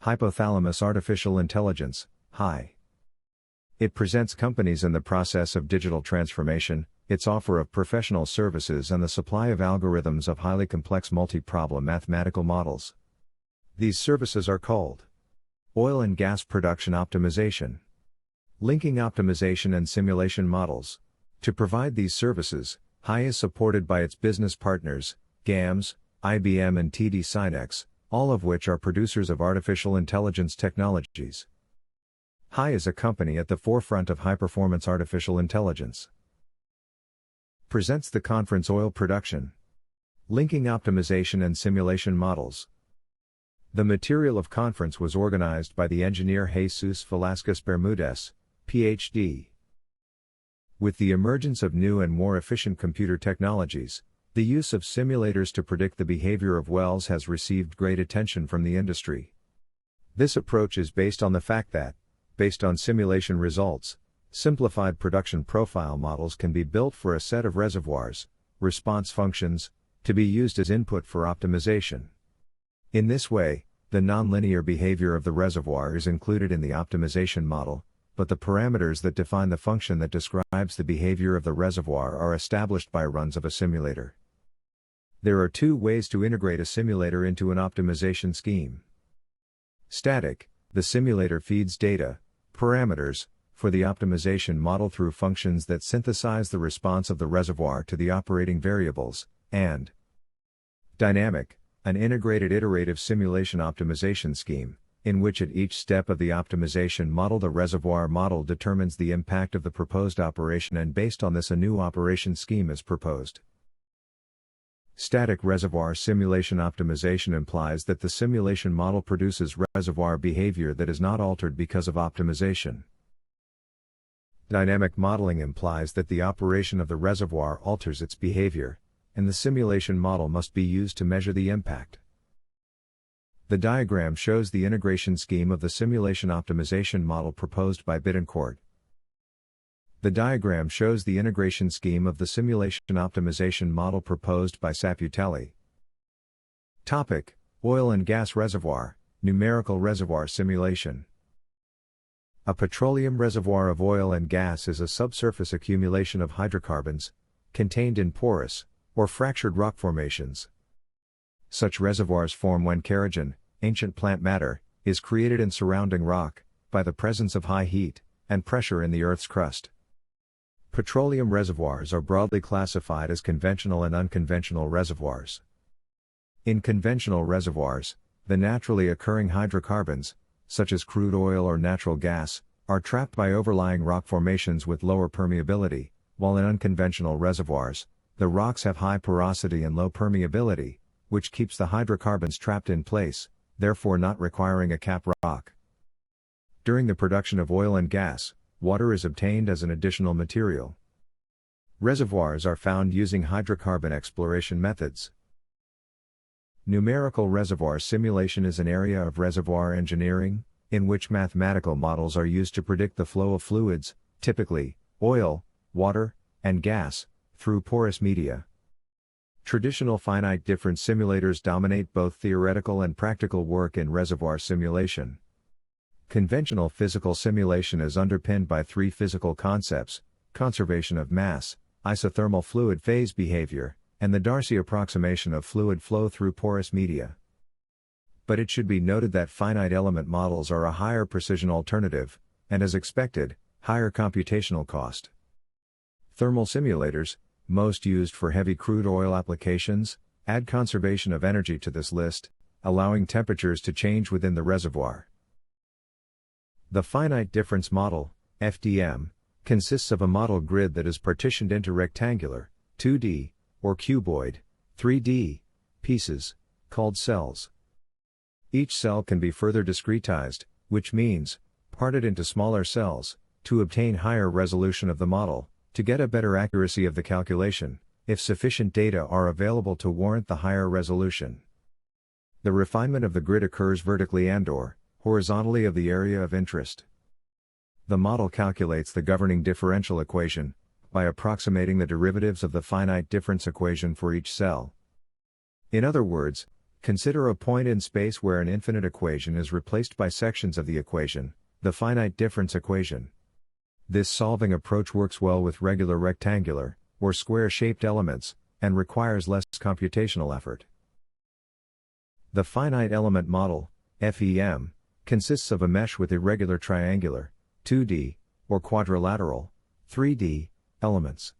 Hypothalamus Artificial Intelligence, HI. It presents companies in the process of digital transformation, its offer of professional services and the supply of algorithms of highly complex multi-problem mathematical models. These services are called oil and gas production optimization, linking optimization and simulation models. To provide these services, HI is supported by its business partners, GAMS, IBM and TD SYNNEX, all of which are producers of artificial intelligence technologies. HI is a company at the forefront of high-performance artificial intelligence. Presents the conference Oil Production, Linking Optimization and Simulation Models. The material of conference was organized by the engineer Jesus Velasquez Bermudez, Ph.D. With the emergence of new and more efficient computer technologies, the use of simulators to predict the behavior of wells has received great attention from the industry. This approach is based on the fact that, based on simulation results, simplified production profile models can be built for a set of reservoirs, response functions, to be used as input for optimization. In this way, the nonlinear behavior of the reservoir is included in the optimization model, but the parameters that define the function that describes the behavior of the reservoir are established by runs of a simulator. There are two ways to integrate a simulator into an optimization scheme. Static: the simulator feeds data, parameters, for the optimization model through functions that synthesize the response of the reservoir to the operating variables, and dynamic: an integrated iterative simulation optimization scheme, in which at each step of the optimization model the reservoir model determines the impact of the proposed operation and based on this a new operation scheme is proposed. Static reservoir simulation optimization implies that the simulation model produces reservoir behavior that is not altered because of optimization. Dynamic modeling implies that the operation of the reservoir alters its behavior, and the simulation model must be used to measure the impact. The diagram shows the integration scheme of the simulation optimization model proposed by Bittencourt. The diagram shows the integration scheme of the simulation optimization model proposed by Saputali. Topic: Oil and gas reservoir, numerical reservoir simulation. A petroleum reservoir of oil and gas is a subsurface accumulation of hydrocarbons, contained in porous, or fractured rock formations. Such reservoirs form when kerogen, ancient plant matter, is created in surrounding rock, by the presence of high heat and pressure in the Earth's crust. Petroleum reservoirs are broadly classified as conventional and unconventional reservoirs. In conventional reservoirs, the naturally occurring hydrocarbons, such as crude oil or natural gas, are trapped by overlying rock formations with lower permeability, while in unconventional reservoirs, the rocks have high porosity and low permeability, which keeps the hydrocarbons trapped in place, therefore not requiring a cap rock. During the production of oil and gas, water is obtained as an additional material. Reservoirs are found using hydrocarbon exploration methods. Numerical reservoir simulation is an area of reservoir engineering, in which mathematical models are used to predict the flow of fluids, typically, oil, water, and gas, through porous media. Traditional finite difference simulators dominate both theoretical and practical work in reservoir simulation. Conventional physical simulation is underpinned by three physical concepts: conservation of mass, isothermal fluid phase behavior, and the Darcy approximation of fluid flow through porous media. But it should be noted that finite element models are a higher precision alternative, and as expected, higher computational cost. Thermal simulators, most used for heavy crude oil applications, add conservation of energy to this list, allowing temperatures to change within the reservoir. The finite difference model, FDM, consists of a model grid that is partitioned into rectangular, 2D, or cuboid, 3D, pieces, called cells. Each cell can be further discretized, which means, parted into smaller cells, to obtain higher resolution of the model, to get a better accuracy of the calculation, if sufficient data are available to warrant the higher resolution. The refinement of the grid occurs vertically and/or horizontally of the area of interest. The model calculates the governing differential equation, by approximating the derivatives of the finite difference equation for each cell. In other words, Consider a point in space where an infinite equation is replaced by sections of the equation, the finite difference equation. This solving approach works well with regular rectangular, or square-shaped elements, and requires less computational effort. The finite element model, FEM, consists of a mesh with irregular triangular, 2D, or quadrilateral, 3D, elements.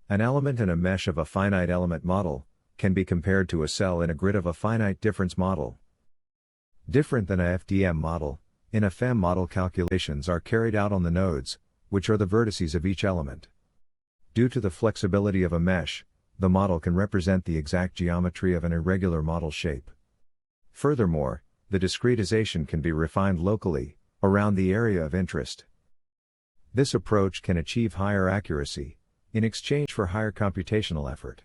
An element in a mesh of a finite element model can be compared to a cell in a grid of a finite difference model. Different than a FDM model, in a FEM model calculations are carried out on the nodes, which are the vertices of each element. Due to the flexibility of a mesh, the model can represent the exact geometry of an irregular model shape. Furthermore, the discretization can be refined locally, around the area of interest. This approach can achieve higher accuracy, in exchange for higher computational effort.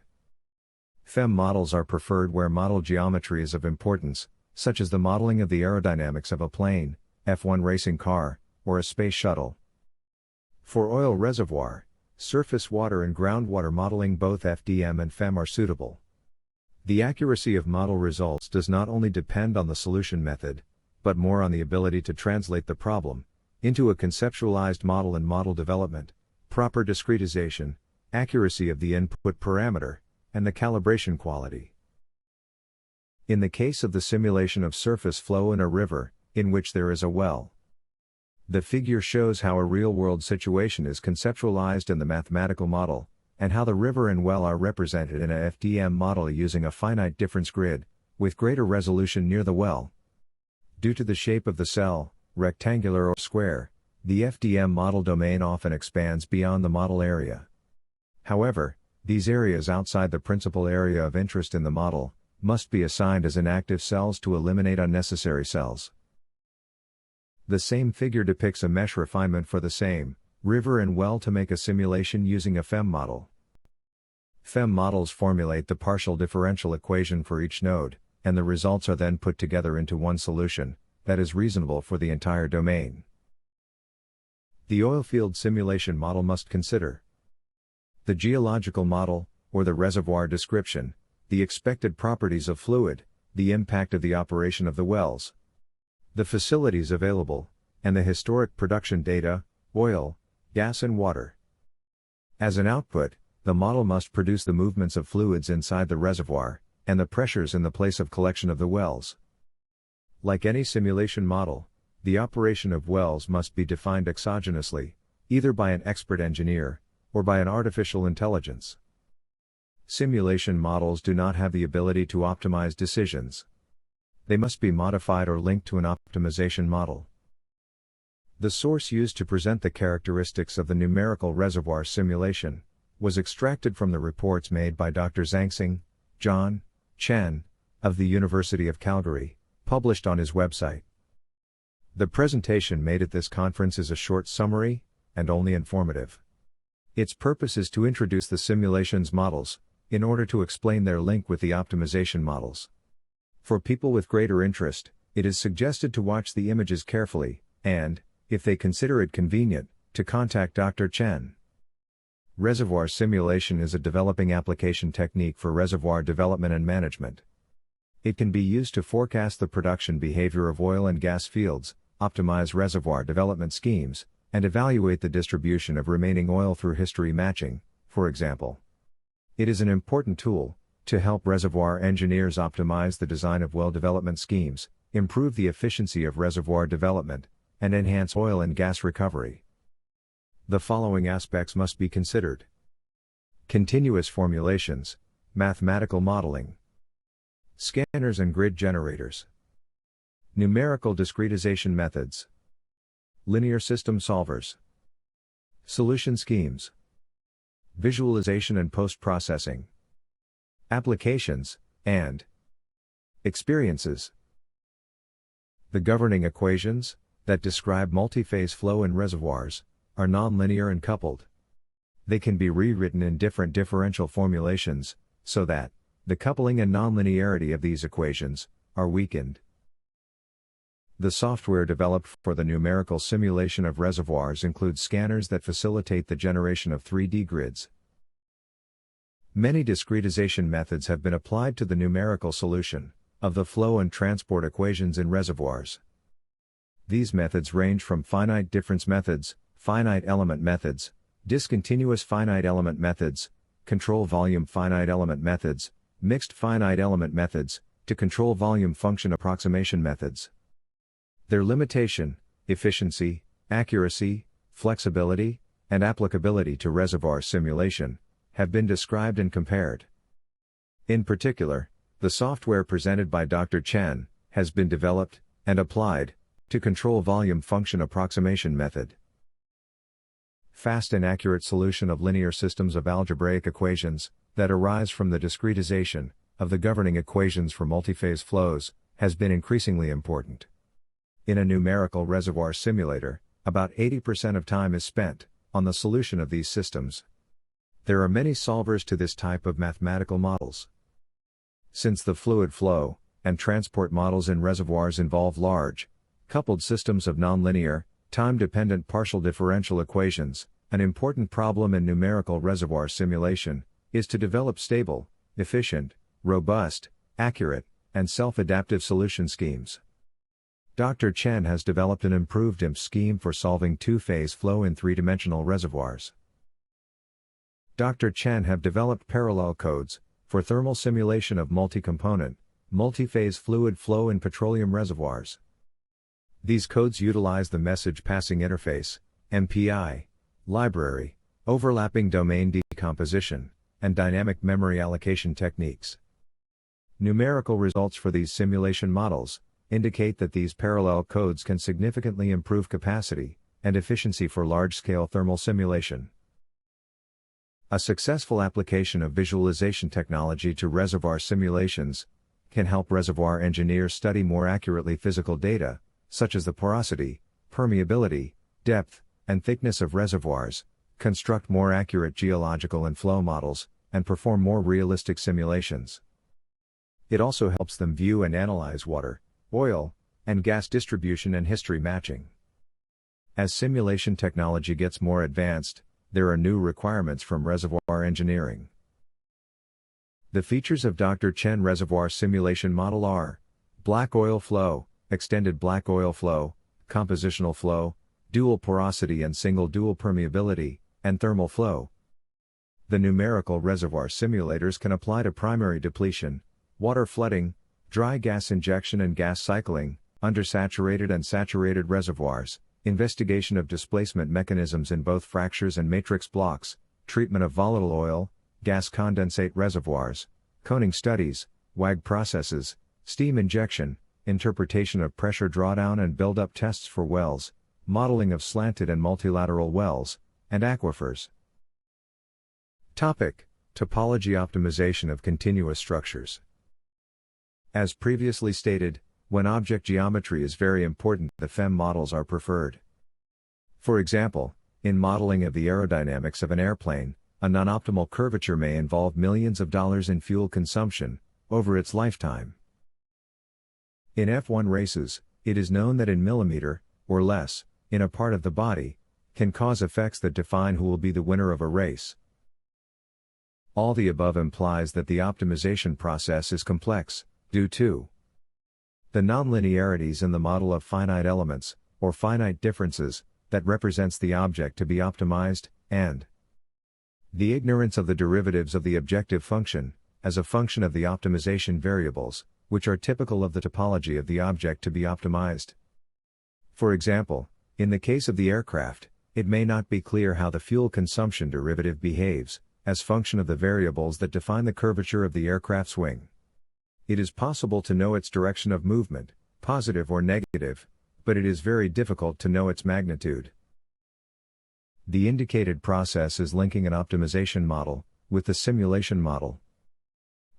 FEM models are preferred where model geometry is of importance, such as the modeling of the aerodynamics of a plane, F1 racing car, or a space shuttle. For oil reservoir, surface water and groundwater modeling, both FDM and FEM are suitable. The accuracy of model results does not only depend on the solution method, but more on the ability to translate the problem into a conceptualized model and model development, proper discretization, accuracy of the input parameter, and the calibration quality. In the case of the simulation of surface flow in a river, in which there is a well, the figure shows how a real-world situation is conceptualized in the mathematical model, and how the river and well are represented in a FDM model using a finite difference grid, with greater resolution near the well. Due to the shape of the cell, rectangular or square, the FDM model domain often expands beyond the model area. However, these areas outside the principal area of interest in the model must be assigned as inactive cells to eliminate unnecessary cells. The same figure depicts a mesh refinement for the same river and well to make a simulation using a FEM model. FEM models formulate the partial differential equation for each node, and the results are then put together into one solution that is reasonable for the entire domain. The oilfield simulation model must consider the geological model, or the reservoir description, the expected properties of fluid, the impact of the operation of the wells, the facilities available, and the historic production data, oil, gas and water. As an output, the model must produce the movements of fluids inside the reservoir, and the pressures in the place of collection of the wells. Like any simulation model, the operation of wells must be defined exogenously, either by an expert engineer, or by an artificial intelligence. Simulation models do not have the ability to optimize decisions. They must be modified or linked to an optimization model. The source used to present the characteristics of the numerical reservoir simulation was extracted from the reports made by Dr. Zhangxing, John, Chen, of the University of Calgary, published on his website. The presentation made at this conference is a short summary, and only informative. Its purpose is to introduce the simulations models, in order to explain their link with the optimization models. For people with greater interest, it is suggested to watch the images carefully, and, if they consider it convenient, to contact Dr. Chen. Reservoir simulation is a developing application technique for reservoir development and management. It can be used to forecast the production behavior of oil and gas fields, optimize reservoir development schemes, and evaluate the distribution of remaining oil through history matching, for example. It is an important tool to help reservoir engineers optimize the design of well development schemes, improve the efficiency of reservoir development, and enhance oil and gas recovery. The following aspects must be considered: continuous formulations, mathematical modeling, scanners and grid generators, numerical discretization methods, linear system solvers, solution schemes, visualization and post-processing, applications, and experiences. The governing equations that describe multi-phase flow in reservoirs are nonlinear and coupled. They can be rewritten in different differential formulations, so that the coupling and nonlinearity of these equations are weakened. The software developed for the numerical simulation of reservoirs includes scanners that facilitate the generation of 3D grids. Many discretization methods have been applied to the numerical solution, of the flow and transport equations in reservoirs. These methods range from finite difference methods, finite element methods, discontinuous finite element methods, control volume finite element methods, mixed finite element methods, to control volume function approximation methods. Their limitation, efficiency, accuracy, flexibility, and applicability to reservoir simulation have been described and compared. In particular, the software presented by Dr. Chen has been developed and applied to control volume function approximation method. Fast and accurate solution of linear systems of algebraic equations that arise from the discretization of the governing equations for multiphase flows has been increasingly important. In a numerical reservoir simulator, about 80% of time is spent on the solution of these systems. There are many solvers to this type of mathematical models. Since the fluid flow and transport models in reservoirs involve large, coupled systems of nonlinear, time-dependent partial differential equations, an important problem in numerical reservoir simulation is to develop stable, efficient, robust, accurate, and self-adaptive solution schemes. Dr. Chen has developed an improved IMP scheme for solving two-phase flow in three-dimensional reservoirs. Dr. Chen have developed parallel codes for thermal simulation of multi-component, multi-phase fluid flow in petroleum reservoirs. These codes utilize the Message Passing Interface (MPI) library, overlapping domain decomposition, and dynamic memory allocation techniques. Numerical results for these simulation models indicate that these parallel codes can significantly improve capacity and efficiency for large-scale thermal simulation. A successful application of visualization technology to reservoir simulations can help reservoir engineers study more accurately physical data, such as the porosity, permeability, depth, and thickness of reservoirs, construct more accurate geological and flow models, and perform more realistic simulations. It also helps them view and analyze water, oil, and gas distribution and history matching. As simulation technology gets more advanced, there are new requirements from reservoir engineering. The features of Dr. Chen reservoir simulation model are black oil flow, extended black oil flow, compositional flow, dual porosity and single dual permeability, and thermal flow. The numerical reservoir simulators can apply to primary depletion, water flooding, dry gas injection and gas cycling, undersaturated and saturated reservoirs, investigation of displacement mechanisms in both fractures and matrix blocks, treatment of volatile oil, gas condensate reservoirs, coning studies, WAG processes, steam injection, interpretation of pressure drawdown and buildup tests for wells, modeling of slanted and multilateral wells, and aquifers. Topic: Topology optimization of continuous structures. As previously stated, when object geometry is very important, the FEM models are preferred. For example, in modeling of the aerodynamics of an airplane, a non-optimal curvature may involve millions of dollars in fuel consumption over its lifetime. In F1 races, it is known that in millimeter, or less, in a part of the body, can cause effects that define who will be the winner of a race. All the above implies that the optimization process is complex, due to the nonlinearities in the model of finite elements, or finite differences, that represents the object to be optimized, and the ignorance of the derivatives of the objective function, as a function of the optimization variables, which are typical of the topology of the object to be optimized. For example, in the case of the aircraft, it may not be clear how the fuel consumption derivative behaves, as function of the variables that define the curvature of the aircraft's wing. It is possible to know its direction of movement, positive or negative, but it is very difficult to know its magnitude. The indicated process is linking an optimization model with the simulation model.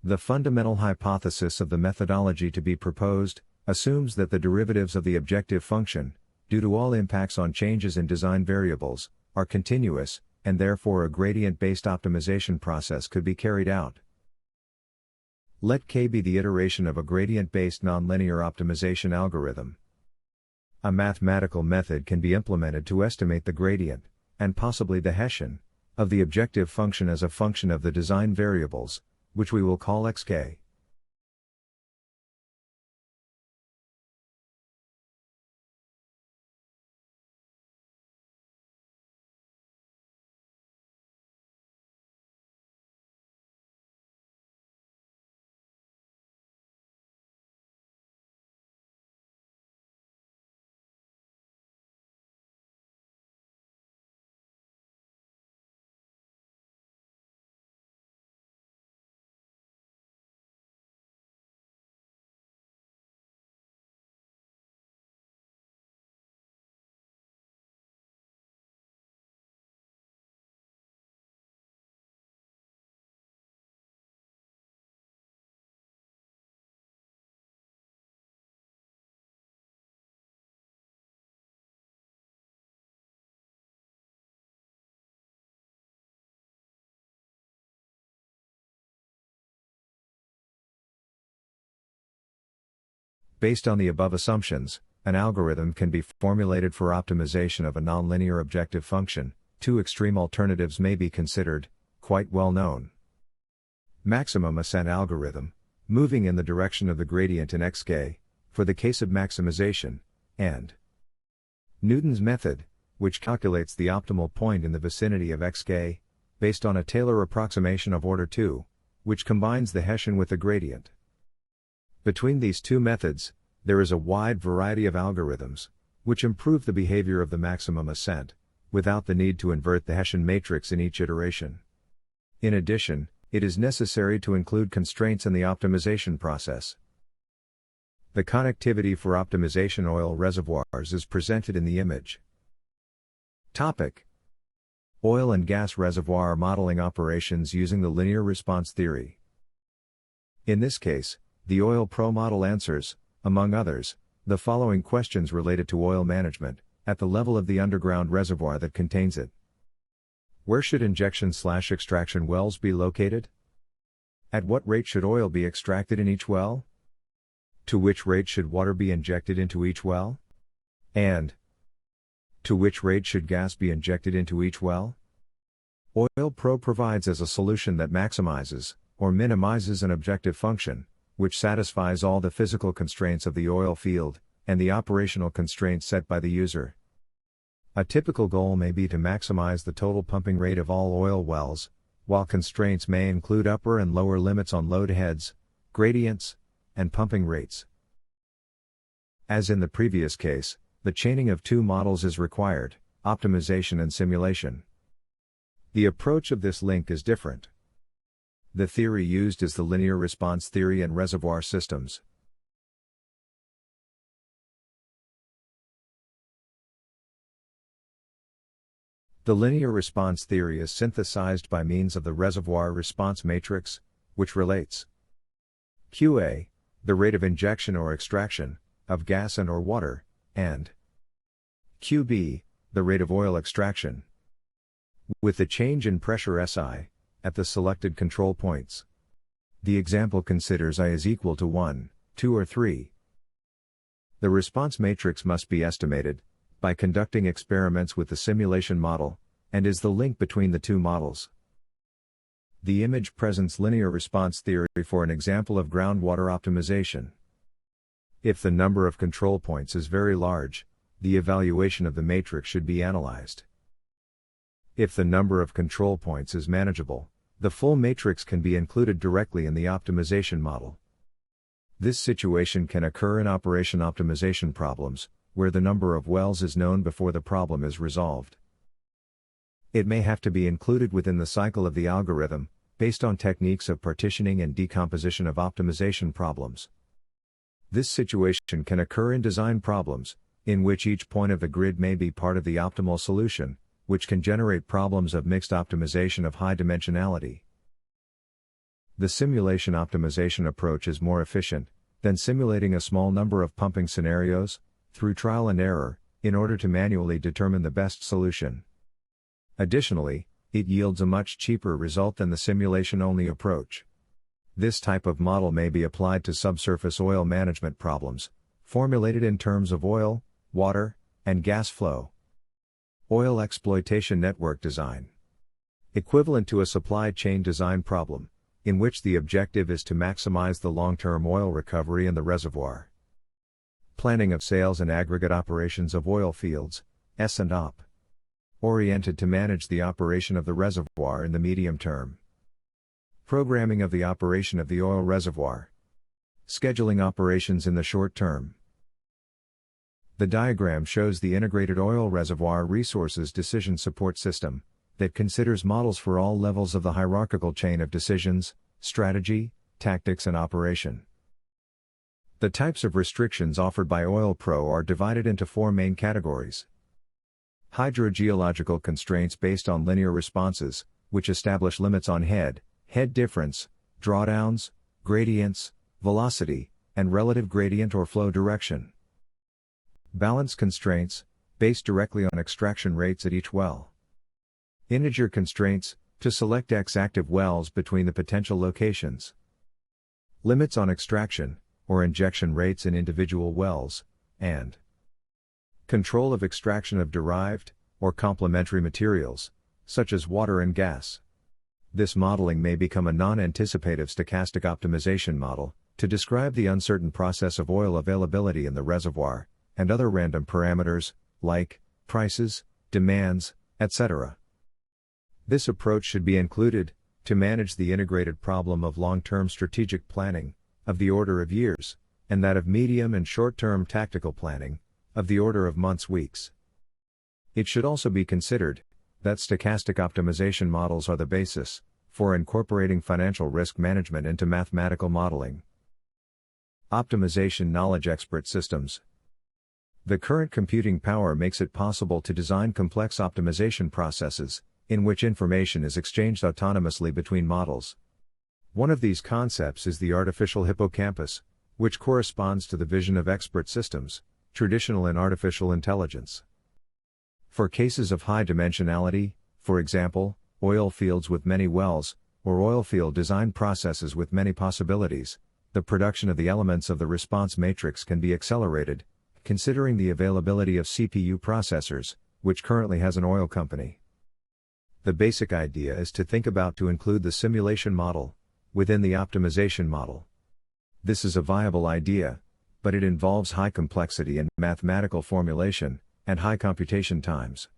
The fundamental hypothesis of the methodology to be proposed assumes that the derivatives of the objective function, due to all impacts on changes in design variables, are continuous, and therefore a gradient-based optimization process could be carried out. Let K be the iteration of a gradient-based nonlinear optimization algorithm. A mathematical method can be implemented to estimate the gradient, and possibly the Hessian, of the objective function as a function of the design variables, which we will call xk. Based on the above assumptions, an algorithm can be formulated for optimization of a nonlinear objective function. Two extreme alternatives may be considered, quite well known. Maximum ascent algorithm, moving in the direction of the gradient in xk, for the case of maximization, and Newton's method, which calculates the optimal point in the vicinity of xk, based on a Taylor approximation of order 2, which combines the Hessian with the gradient. Between these two methods, there is a wide variety of algorithms, which improve the behavior of the maximum ascent, without the need to invert the Hessian matrix in each iteration. In addition, it is necessary to include constraints in the optimization process. The connectivity for optimization oil reservoirs is presented in the image. Topic: Oil and gas reservoir modeling operations using the linear response theory. In this case, the Oil Pro model answers, among others, the following questions related to oil management, at the level of the underground reservoir that contains it. Where should injection/extraction wells be located? At what rate should oil be extracted in each well? To which rate should water be injected into each well? And to which rate should gas be injected into each well? Oil Pro provides as a solution that maximizes, or minimizes an objective function, which satisfies all the physical constraints of the oil field, and the operational constraints set by the user. A typical goal may be to maximize the total pumping rate of all oil wells, while constraints may include upper and lower limits on load heads, gradients, and pumping rates. As in the previous case, the chaining of two models is required, optimization and simulation. The approach of this link is different. The theory used is the linear response theory in reservoir systems. The linear response theory is synthesized by means of the reservoir response matrix, which relates QA, the rate of injection or extraction, of gas and/or water, and QB, the rate of oil extraction, with the change in pressure SI, at the selected control points. The example considers I is equal to 1, 2 or 3. The response matrix must be estimated, by conducting experiments with the simulation model, and is the link between the two models. The image presents linear response theory for an example of groundwater optimization. If the number of control points is very large, the evaluation of the matrix should be analyzed. If the number of control points is manageable, the full matrix can be included directly in the optimization model. This situation can occur in operation optimization problems, where the number of wells is known before the problem is resolved. It may have to be included within the cycle of the algorithm, based on techniques of partitioning and decomposition of optimization problems. This situation can occur in design problems, in which each point of the grid may be part of the optimal solution, which can generate problems of mixed optimization of high dimensionality. The simulation optimization approach is more efficient than simulating a small number of pumping scenarios, through trial and error, in order to manually determine the best solution. Additionally, it yields a much cheaper result than the simulation-only approach. This type of model may be applied to subsurface oil management problems, formulated in terms of oil, water, and gas flow. Oil exploitation network design. Equivalent to a supply chain design problem, in which the objective is to maximize the long-term oil recovery in the reservoir. Planning of sales and aggregate operations of oil fields, S&OP. Oriented to manage the operation of the reservoir in the medium term. Programming of the operation of the oil reservoir. Scheduling operations in the short term. The diagram shows the integrated oil reservoir resources decision support system, that considers models for all levels of the hierarchical chain of decisions, strategy, tactics and operation. The types of restrictions offered by Oil Pro are divided into four main categories. Hydrogeological constraints based on linear responses, which establish limits on head difference, drawdowns, gradients, velocity, and relative gradient or flow direction. Balance constraints, based directly on extraction rates at each well. Integer constraints, to select X active wells between the potential locations. Limits on extraction, or injection rates in individual wells, and control of extraction of derived, or complementary materials, such as water and gas. This modeling may become a non-anticipative stochastic optimization model, to describe the uncertain process of oil availability in the reservoir, and other random parameters, like prices, demands, etc. This approach should be included, to manage the integrated problem of long-term strategic planning, of the order of years, and that of medium and short-term tactical planning, of the order of months, weeks. It should also be considered, that stochastic optimization models are the basis, for incorporating financial risk management into mathematical modeling. Optimization knowledge expert systems. The current computing power makes it possible to design complex optimization processes, in which information is exchanged autonomously between models. One of these concepts is the artificial hippocampus, which corresponds to the vision of expert systems, traditional in artificial intelligence. For cases of high dimensionality, for example, oil fields with many wells, or oil field design processes with many possibilities, the production of the elements of the response matrix can be accelerated, considering the availability of CPU processors, which currently has an oil company. The basic idea is to think about to include the simulation model within the optimization model. This is a viable idea, but it involves high complexity in mathematical formulation and high computation times.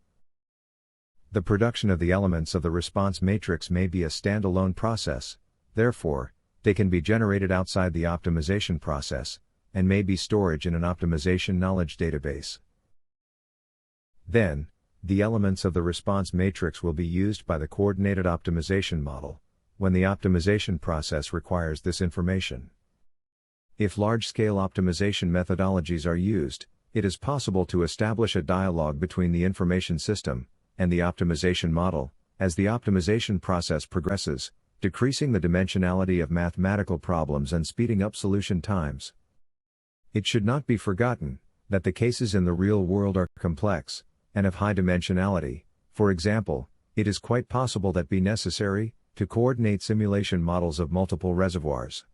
The production of the elements of the response matrix may be a standalone process, therefore, they can be generated outside the optimization process, and may be storage in an optimization knowledge database. Then, the elements of the response matrix will be used by the coordinated optimization model, when the optimization process requires this information. If large-scale optimization methodologies are used, it is possible to establish a dialogue between the information system and the optimization model, as the optimization process progresses, decreasing the dimensionality of mathematical problems and speeding up solution times. It should not be forgotten that the cases in the real world are complex and of high dimensionality. For example, it is quite possible that be necessary to coordinate simulation models of multiple reservoirs.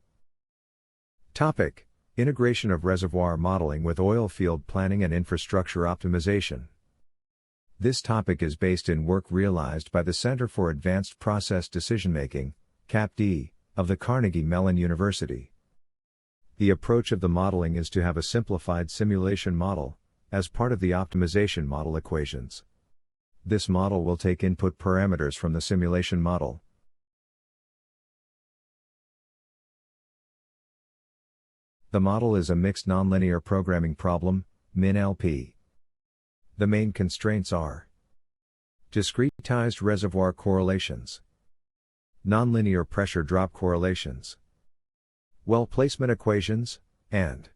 Topic: Integration of reservoir modeling with oil field planning and infrastructure optimization. This topic is based in work realized by the Center for Advanced Process Decision-Making, CAPD, of the Carnegie Mellon University. The approach of the modeling is to have a simplified simulation model, as part of the optimization model equations. This model will take input parameters from the simulation model. The model is a mixed nonlinear programming problem, MIN-LP. The main constraints are discretized reservoir correlations, nonlinear pressure drop correlations, well placement equations, and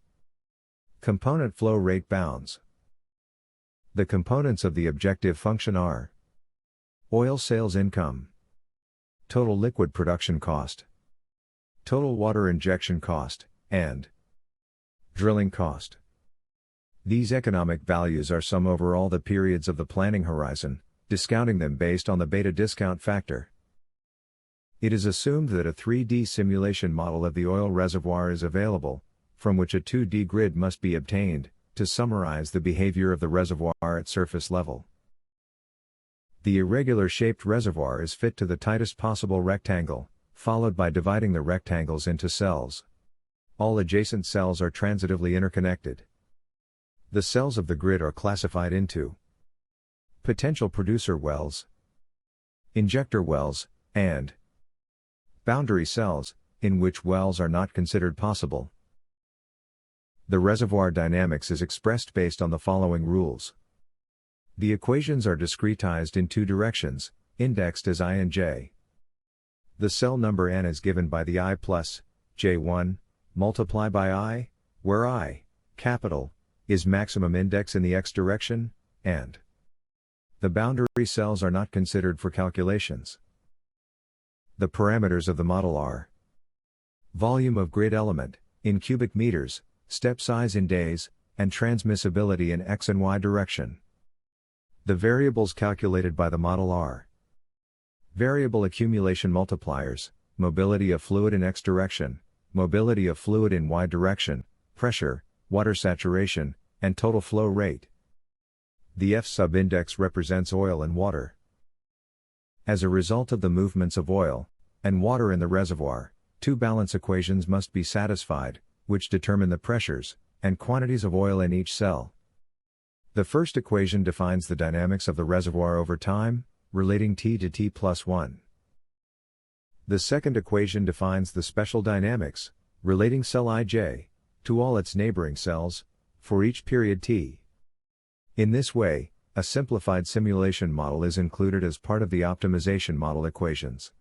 component flow rate bounds. The components of the objective function are oil sales income, total liquid production cost, total water injection cost, and drilling cost. These economic values are sum over all the periods of the planning horizon, discounting them based on the beta discount factor. It is assumed that a 3D simulation model of the oil reservoir is available, from which a 2D grid must be obtained, to summarize the behavior of the reservoir at surface level. The irregular shaped reservoir is fit to the tightest possible rectangle, followed by dividing the rectangles into cells. All adjacent cells are transitively interconnected. The cells of the grid are classified into potential producer wells, injector wells, and boundary cells, in which wells are not considered possible. The reservoir dynamics is expressed based on the following rules. The equations are discretized in two directions, indexed as I and j. The cell number n is given by the I plus j1, multiply by I, where I, capital, is maximum index in the x direction, and the boundary cells are not considered for calculations. The parameters of the model are volume of grid element, in cubic meters, step size in days, and transmissibility in x and y direction. The variables calculated by the model are variable accumulation multipliers, mobility of fluid in x direction, mobility of fluid in y direction, pressure, water saturation, and total flow rate. The F subindex represents oil and water. As a result of the movements of oil and water in the reservoir, two balance equations must be satisfied, which determine the pressures and quantities of oil in each cell. The first equation defines the dynamics of the reservoir over time, relating T to T plus 1. The second equation defines the special dynamics, relating cell Ij to all its neighboring cells, for each period T. In this way, a simplified simulation model is included as part of the optimization model equations.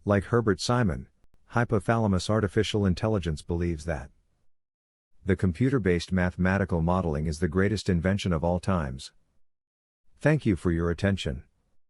Like Herbert Simon, Hypothalamus Artificial Intelligence believes that the computer-based mathematical modeling is the greatest invention of all times. Thank you for your attention.